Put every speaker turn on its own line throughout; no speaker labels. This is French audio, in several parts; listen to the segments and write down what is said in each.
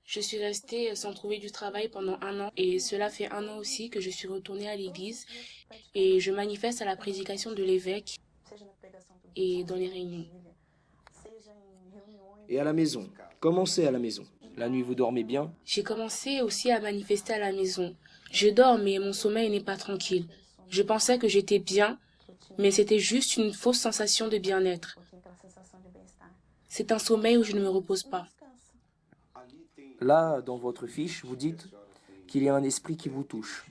Je suis restée sans trouver du travail pendant un an et cela fait un an aussi que je suis retournée à l'église et je manifeste à la prédication de l'évêque et dans les réunions.
Et à la maison, comment c'est à la maison? La nuit, vous dormez bien?
J'ai commencé aussi à manifester à la maison. Je dors mais mon sommeil n'est pas tranquille. Je pensais que j'étais bien, mais c'était juste une fausse sensation de bien-être. C'est un sommeil où je ne me repose pas.
Là, dans votre fiche, vous dites qu'il y a un esprit qui vous touche.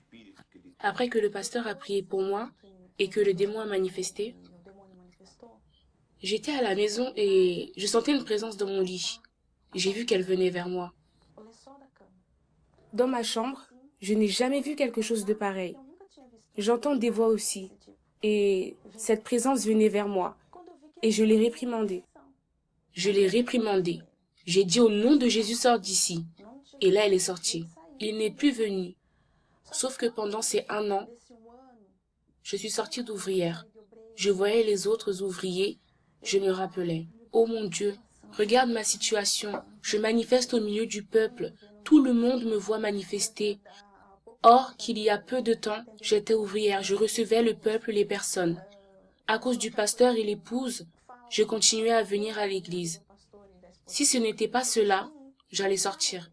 Après que le pasteur a prié pour moi et que le démon a manifesté, j'étais à la maison et je sentais une présence dans mon lit. J'ai vu qu'elle venait vers moi. Dans ma chambre, je n'ai jamais vu quelque chose de pareil. J'entends des voix aussi. Et cette présence venait vers moi. Et je l'ai réprimandée. Je l'ai réprimandée. J'ai dit au nom de Jésus, sors d'ici. Et là, elle est sortie. Il n'est plus venu. Sauf que pendant ces un an, je suis sortie d'ouvrière. Je voyais les autres ouvriers. Je me rappelais. Oh mon Dieu, regarde ma situation. Je manifeste au milieu du peuple. Tout le monde me voit manifester. Or, qu'il y a peu de temps, j'étais ouvrière. Je recevais le peuple, les personnes. À cause du pasteur et l'épouse, je continuais à venir à l'église. Si ce n'était pas cela, j'allais sortir.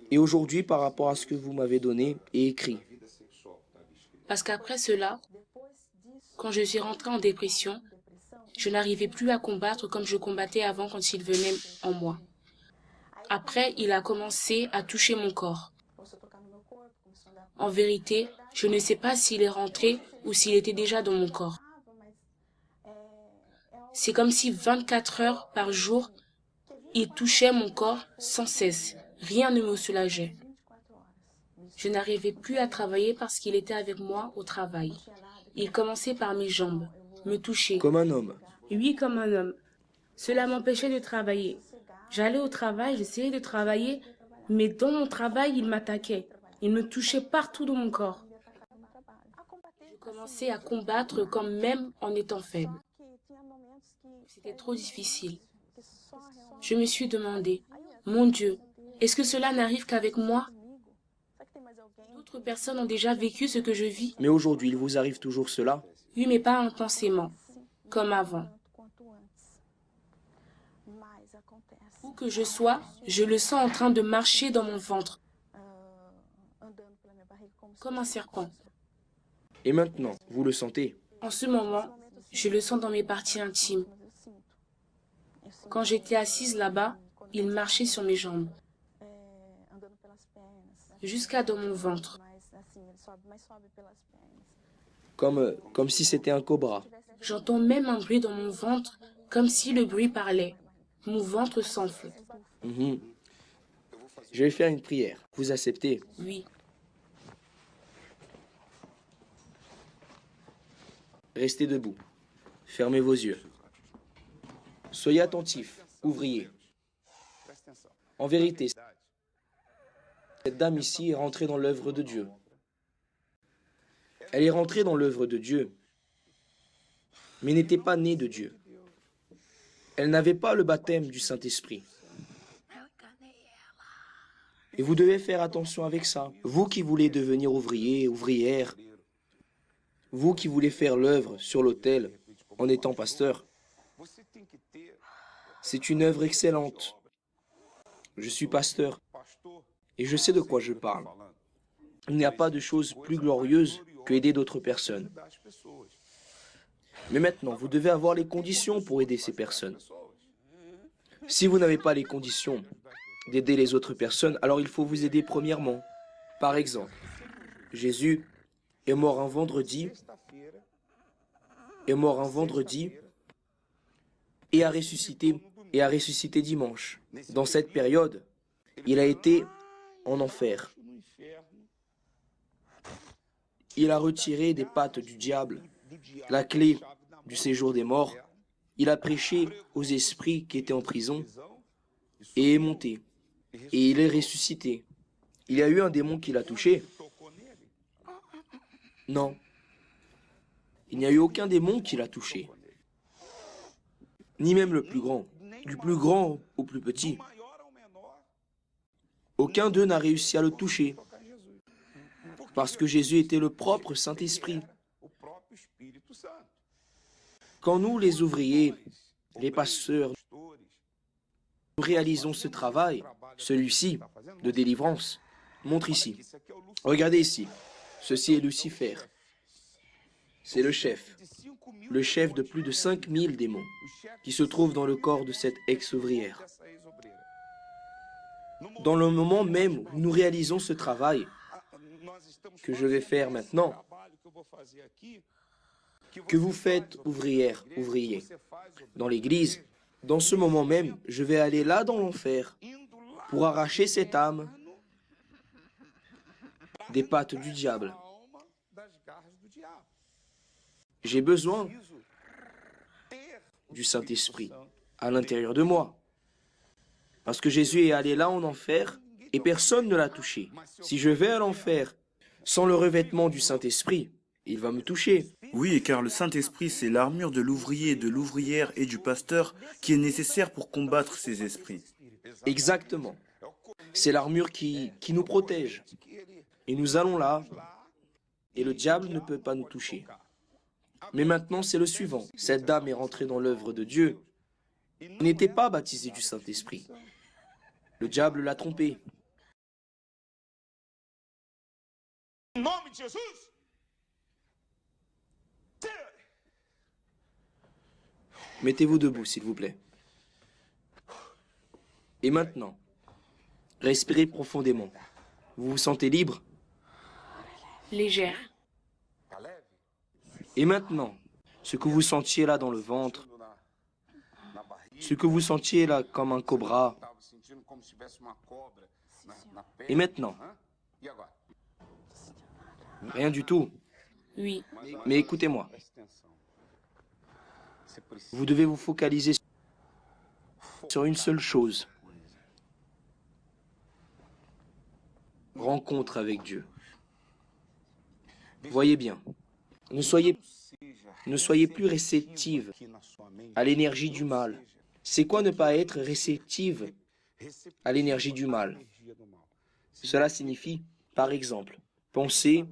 Et aujourd'hui, par rapport à ce que vous m'avez donné et écrit,
Parce qu'après cela, quand je suis rentrée en dépression, je n'arrivais plus à combattre comme je combattais avant quand il venait en moi. Après, il a commencé à toucher mon corps. En vérité, je ne sais pas s'il est rentré ou s'il était déjà dans mon corps. C'est comme si 24 heures par jour, il touchait mon corps sans cesse. Rien ne me soulageait. Je n'arrivais plus à travailler parce qu'il était avec moi au travail. Il commençait par mes jambes, me toucher.
comme un homme.
Oui, comme un homme. Cela m'empêchait de travailler. J'allais au travail, j'essayais de travailler, mais dans mon travail, il m'attaquait. Il me touchait partout dans mon corps. Je commençais à combattre comme même en étant faible. C'était trop difficile. Je me suis demandé, mon Dieu, est-ce que cela n'arrive qu'avec moi? D'autres personnes ont déjà vécu ce que je vis.
Mais aujourd'hui, il vous arrive toujours cela?
Oui, mais pas intensément, comme avant. Où que je sois, je le sens en train de marcher dans mon ventre, comme un serpent.
Et maintenant, vous le sentez?
En ce moment, je le sens dans mes parties intimes. Quand j'étais assise là-bas, il marchait sur mes jambes, jusqu'à dans mon ventre.
Comme si c'était un cobra.
J'entends même un bruit dans mon ventre, comme si le bruit parlait. Mon ventre s'enfle.
Mhm. Je vais faire une prière. Vous acceptez?
Oui,
Restez debout. Fermez vos yeux. Soyez attentifs, ouvriers. En vérité, cette dame ici est rentrée dans l'œuvre de Dieu. Elle est rentrée dans l'œuvre de Dieu, mais n'était pas née de Dieu. Elle n'avait pas le baptême du Saint-Esprit. Et vous devez faire attention avec ça. Vous qui voulez devenir ouvrier, ouvrière, vous qui voulez faire l'œuvre sur l'autel en étant pasteur, c'est une œuvre excellente. Je suis pasteur et je sais de quoi je parle. Il n'y a pas de chose plus glorieuse que aider d'autres personnes. Mais maintenant, vous devez avoir les conditions pour aider ces personnes. Si vous n'avez pas les conditions d'aider les autres personnes, alors il faut vous aider premièrement. Par exemple, Jésus est mort un vendredi, et a ressuscité dimanche. Dans cette période, il a été en enfer. Il a retiré des pattes du diable la clé du séjour des morts. Il a prêché aux esprits qui étaient en prison et est monté. Et il est ressuscité. Il y a eu un démon qui l'a touché? Non. Il n'y a eu aucun démon qui l'a touché. Ni même le plus grand. Du plus grand au plus petit. Aucun d'eux n'a réussi à le toucher, parce que Jésus était le propre Saint-Esprit. Quand nous, les ouvriers, les pasteurs, nous réalisons ce travail, celui-ci, de délivrance, montre ici. Regardez ici. Ceci est Lucifer. C'est le chef de plus de 5000 démons, qui se trouve dans le corps de cette ex-ouvrière. Dans le moment même où nous réalisons ce travail que je vais faire maintenant, que vous faites ouvrière, ouvrier, dans l'église, dans ce moment même, je vais aller là dans l'enfer pour arracher cette âme des pattes du diable. J'ai besoin du Saint-Esprit à l'intérieur de moi. Parce que Jésus est allé là en enfer et personne ne l'a touché. Si je vais à l'enfer sans le revêtement du Saint-Esprit, il va me toucher.
Oui, car le Saint-Esprit, c'est l'armure de l'ouvrier, de l'ouvrière et du pasteur qui est nécessaire pour combattre ces esprits.
Exactement. C'est l'armure qui nous protège. Et nous allons là, et le diable ne peut pas nous toucher. Mais maintenant, c'est le suivant. Cette dame est rentrée dans l'œuvre de Dieu. Elle n'était pas baptisée du Saint-Esprit. Le diable l'a trompée. Mettez-vous debout, s'il vous plaît. Et maintenant, respirez profondément. Vous vous sentez libre?
Légère.
Et maintenant, ce que vous sentiez là dans le ventre, ce que vous sentiez là comme un cobra. Et maintenant, rien du tout.
Oui.
Mais écoutez-moi. Vous devez vous focaliser sur une seule chose. Rencontre avec Dieu. Voyez bien, ne soyez plus réceptive à l'énergie du mal. C'est quoi ne pas être réceptive à l'énergie du mal? Cela signifie, par exemple, penser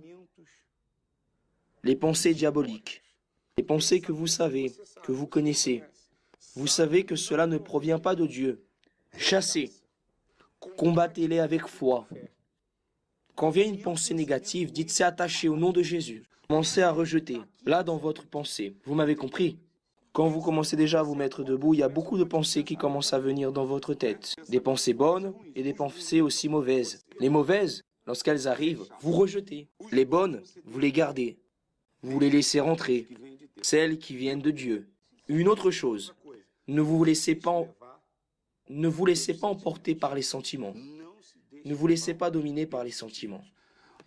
les pensées diaboliques, les pensées que vous savez, que vous connaissez. Vous savez que cela ne provient pas de Dieu. Chassez, combattez-les avec foi. Quand vient une pensée négative, dites c'est attaché au nom de Jésus. Commencez à rejeter, là dans votre pensée. Vous m'avez compris? Quand vous commencez déjà à vous mettre debout, il y a beaucoup de pensées qui commencent à venir dans votre tête. Des pensées bonnes et des pensées aussi mauvaises. Les mauvaises, lorsqu'elles arrivent, vous rejetez. Les bonnes, vous les gardez. Vous les laissez rentrer. Celles qui viennent de Dieu. Une autre chose, ne vous laissez pas emporter par les sentiments. Ne vous laissez pas dominer par les sentiments.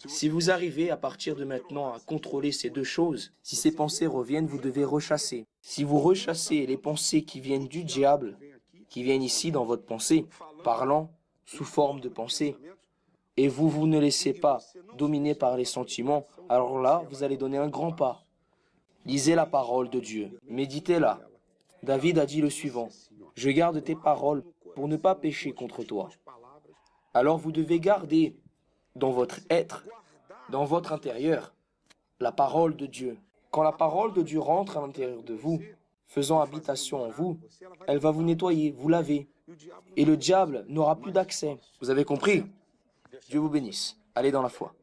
Si vous arrivez à partir de maintenant à contrôler ces deux choses, si ces pensées reviennent, vous devez rechasser. Si vous rechassez les pensées qui viennent du diable, qui viennent ici dans votre pensée, parlant sous forme de pensée, et vous ne laissez pas dominer par les sentiments, alors là, vous allez donner un grand pas. Lisez la parole de Dieu, méditez-la. David a dit le suivant, « Je garde tes paroles pour ne pas pécher contre toi. » Alors vous devez garder dans votre être, dans votre intérieur, la parole de Dieu. Quand la parole de Dieu rentre à l'intérieur de vous, faisant habitation en vous, elle va vous nettoyer, vous laver. Et le diable n'aura plus d'accès. Vous avez compris? Dieu vous bénisse. Allez dans la foi.